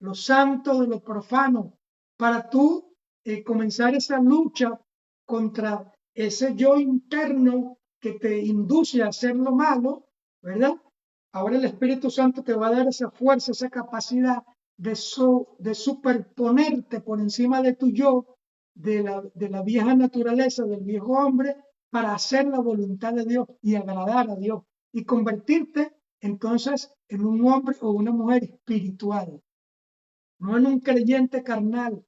lo santo de lo profano, para tú comenzar esa lucha contra ese yo interno que te induce a hacer lo malo, ¿verdad? Ahora el Espíritu Santo te va a dar esa fuerza, esa capacidad de superponerte por encima de tu yo, de la vieja naturaleza, del viejo hombre, para hacer la voluntad de Dios y agradar a Dios y convertirte entonces en un hombre o una mujer espiritual, no en un creyente carnal,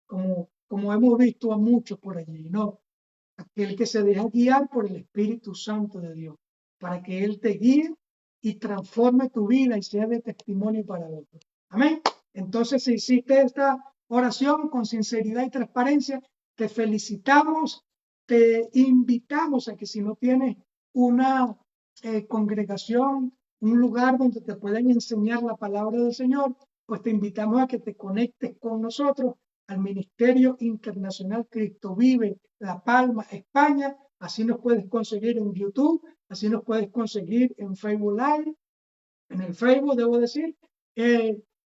como hemos visto a muchos por allí, no, aquel que se deja guiar por el Espíritu Santo de Dios, para que Él te guíe y transforme tu vida y sea de testimonio para otros. Amén. Entonces, si hiciste esta oración con sinceridad y transparencia, te felicitamos, te invitamos a que si no tienes una congregación, un lugar donde te puedan enseñar la palabra del Señor, pues te invitamos a que te conectes con nosotros al Ministerio Internacional Cristo Vive La Palma, España. Así nos puedes conseguir en YouTube, así nos puedes conseguir en Facebook Live, en el Facebook, debo decir,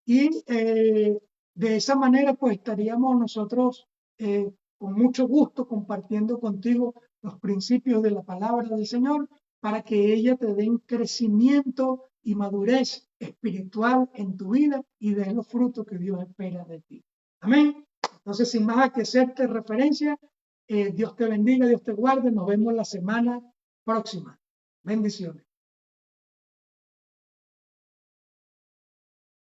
de esa manera pues estaríamos nosotros con mucho gusto compartiendo contigo los principios de la palabra del Señor para que ella te den crecimiento y madurez espiritual en tu vida y de los frutos que Dios espera de ti. Amén. Entonces, sin más que hacerte referencia, Dios te bendiga, Dios te guarde. Nos vemos la semana próxima. Bendiciones.